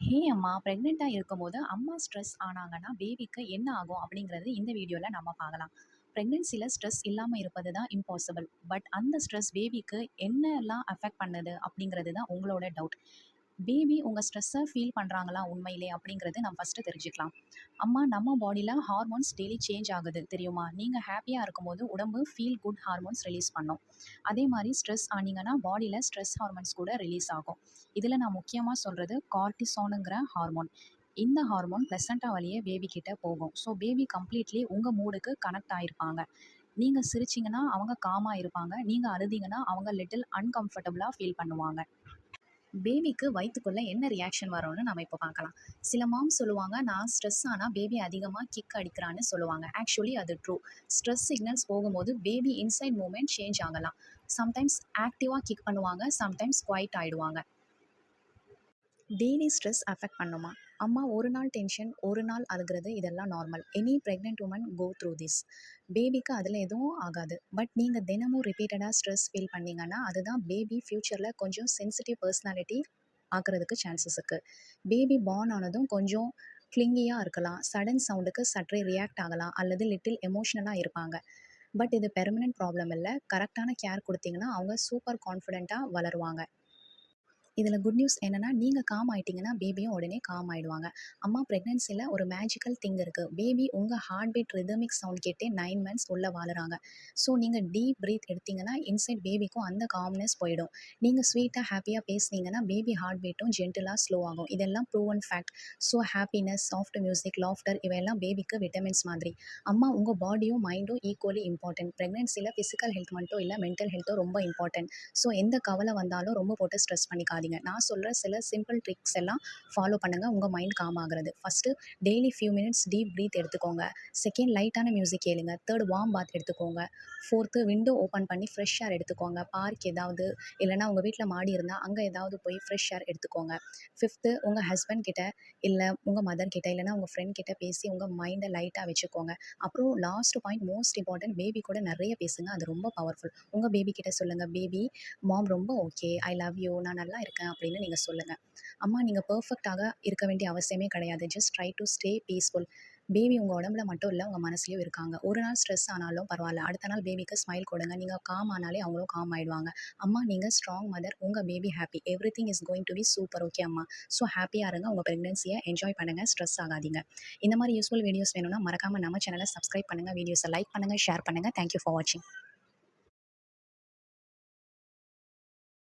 ஹே அம்மா! பிரெக்னென்ட்டா இருக்கும்போது அம்மா ஸ்ட்ரெஸ் ஆனாங்கன்னா, பேபிக்கு என்ன ஆகும்? அப்படிங்கிறது இந்த வீடியோல நம்ம பார்க்கலாம். பிரெக்னன்சில ஸ்ட்ரெஸ் இல்லாம இருப்பது தான் இம்பாசிபிள். பட் அந்த ஸ்ட்ரெஸ் பேபிக்கு என்னலாம் அஃபெக்ட் பண்ணுது? அப்படிங்கிறது தான் உங்களோட டவுட். பேபி உங்க ஸ்ட்ரெஸ்ஸ ஃபீல் பண்றாங்களா உண்மையிலே? அப்படிங்கிறது நம்ம ஃபர்ஸ்ட்டு தெரிஞ்சுக்கலாம். அம்மா நம்ம பாடியில ஹார்மோன்ஸ் டெய்லி சேஞ்ச் ஆகுது தெரியுமா? நீங்க ஹேப்பியா இருக்கும்போது உடம்பு ஃபீல் குட் ஹார்மோன்ஸ் ரிலீஸ் பண்ணும். அதே மாரி ஸ்ட்ரெஸ் ஆனீங்கன்னா, பாடியில ஸ்ட்ரெஸ் ஹார்மோன்ஸ் கூட ரிலீஸ் ஆகும். இதில நான் முக்கியமா சொல்றது கார்ட்டிசோனுங்கிற ஹார்மோன். இந்த ஹார்மோன் பிளசன்டா வழியே பேபி கிட்ட போகும். ஸோ பேபி கம்ப்ளீட்லி உங்க மூடுக்கு கனெக்ட் ஆயிருப்பாங்க. நீங்க சிரிச்சீங்கன்னா, அவங்க காமா இருப்பாங்க. நீங்க அழுதீங்கன்னா, அவங்க லிட்டில் அன்கம்ஃபர்டபுளா ஃபீல் பண்ணுவாங்க. பேபிக்கு வயித்துக்குள்ள என்ன ரியாக்ஷன் வரும்னு நம்ம இப்போ பார்க்கலாம். சில மாம்ஸ் சொல்லுவாங்க, நான் ஸ்ட்ரெஸ் ஆனா பேபி அதிகமா கிக் அடிக்கிறான்னு சொல்லுவாங்க. ஆக்சுவலி அது ட்ரூ. ஸ்ட்ரெஸ் சிக்னல்ஸ் போகும்போது பேபி இன்சைட் மூவ்மெண்ட் சேஞ்ச் ஆகலாம். சம்டைம்ஸ் ஆக்டிவா கிக் பண்ணுவாங்க, சம்டைம்ஸ் குவைட் ஆயிடுவாங்க. டெய்லி ஸ்ட்ரெஸ் அஃபெக்ட் பண்ணுமா? அம்மா ஒரு நாள் டென்ஷன், ஒரு நாள் அழுகுறது இதெல்லாம் normal. Any pregnant woman go through this. பேபிக்கு அதில் எதுவும் ஆகாது. பட் நீங்கள் தினமும் ரிப்பீட்டடாக ஸ்ட்ரெஸ் ஃபீல் பண்ணீங்கன்னா, அதுதான் பேபி ஃப்யூச்சரில் கொஞ்சம் சென்சிட்டிவ் பர்சனாலிட்டி ஆக்குறதுக்கு சான்சஸ் இருக்குது. பேபி பார்ன் ஆனதும் கொஞ்சம் கிளிங்கியாக இருக்கலாம், சடன் சவுண்டுக்கு சற்றே ரியாக்ட் ஆகலாம், அல்லது லிட்டில் எமோஷ்னலாக இருப்பாங்க. பட் இது பெர்மனன்ட் ப்ராப்ளம் இல்லை. கரெக்டான கேர் கொடுத்தீங்கன்னா அவங்க சூப்பர் கான்ஃபிடென்ட்டாக வளருவாங்க. இதில் குட் நியூஸ் என்னன்னா, நீங்க காம் ஆயிட்டீங்கன்னா, பேபியும் உடனே காம் ஆயிடுவாங்க. அம்மா பிரெக்னன்சில ஒரு மேஜிக்கல் திங் இருக்கு. பேபி உங்க ஹார்ட் பீட் ரிதமிக் சவுண்ட் கேட்டே 9 மந்த்ஸ் உள்ள வாழுறாங்க. ஸோ நீங்க டீப் பிரீத் எடுத்தீங்கன்னா, இன்சைட் பேபிக்கும் அந்த காம்னஸ் போயிடும். நீங்க ஸ்வீட்டா, ஹாப்பியா பேசுனீங்கன்னா, பேபி ஹார்ட் பீட்டும் ஜென்டிலா ஸ்லோ ஆகும். இதெல்லாம் proven fact. So happiness, soft music, laughter இவையெல்லாம் பேபிக்கு விட்டமின்ஸ் மாதிரி. அம்மா உங்க பாடியும் மைண்டும் ஈக்குவலி இம்பார்ட்டன்ட். பிரெக்னன்சில பிசிக்கல் ஹெல்த் மட்டும் இல்ல, மென்டல் ஹெல்த்தும் ரொம்ப இம்பார்ட்டன்ட். ஸோ எந்த கவலை வந்தாலும் ரொம்ப போட்டு ஸ்ட்ரெஸ் பண்ணிக்காதீங்க. நான் சொல்ற சில சிம்பிள் ட்ரிக்ஸ் எல்லாம் ஃபாலோ பண்ணுங்க. உங்க மைண்ட் காம் ஆகுறது. First daily few minutes deep breath எடுத்துக்கோங்க. செகண்ட் லைட்டான மியூசிக் கேளுங்க. தேர்ட் வார்ம் பாத் எடுத்துக்கோங்க. ஃபோர்த்து விண்டோ ஓப்பன் பண்ணி ஃப்ரெஷ் ஏர் எடுத்துக்கோங்க. பார்க் ஏதாவது இல்லைன்னா உங்க வீட்டில் மாடி இருந்தால் அங்கே ஏதாவது போய் ஃப்ரெஷ் ஏர் எடுத்துக்கோங்க. ஃபிஃப்த்து உங்க ஹஸ்பண்ட் கிட்ட இல்லை உங்க மதர் கிட்ட இல்லைன்னா உங்க ஃப்ரெண்ட் கிட்ட பேசி உங்க மைண்டை லைட்டாக வச்சுக்கோங்க. அப்புறம் last point most important, baby கூட நிறைய பேசுங்க. அது ரொம்ப பவர்ஃபுல். உங்க பேபி கிட்ட சொல்லுங்க, பேபி மாம் ரொம்ப ஓகே, ஐ லவ் யூ, நான் நல்லா இருக்கேன் அப்படின்னு நீங்கள் சொல்லுங்கள். அம்மா நீங்கள் பெர்ஃபெக்டாக இருக்க வேண்டிய அவசியமே கிடையாது. Just try to stay peaceful. Baby உங்கள் உடம்புல மட்டும் இல்லை, உங்கள் மனசுலையும் இருக்காங்க. ஒரு நாள் ஸ்ட்ரெஸ் ஆனாலும் பரவாயில்ல, அடுத்த நாள் பேபிக்கு ஸ்மைல் கொடுங்க. நீங்கள் காம் ஆனாலே அவங்களும் காம் ஆயிடுவாங்க. அம்மா நீங்கள் ஸ்ட்ராங் மதர், உங்கள் baby happy, every thing is going to be super. Okay அம்மா. ஸோ ஹாப்பியாக இருங்க, உங்கள் ப்ரெக்னன்சியை என்ஜாய் பண்ணுங்கள், ஸ்ட்ரெஸ் ஆகாதீங்க. இந்த மாதிரி யூஸ்ஃபுல் வீடியோஸ் வேணும்னா மறக்காமல் நம்ம சேனலை சப்ஸ்கிரைப் பண்ணுங்கள், வீடியோஸை லைக் பண்ணுங்கள், ஷேர் பண்ணுங்கள். தேங்க்யூ ஃபார் வாட்சிங்.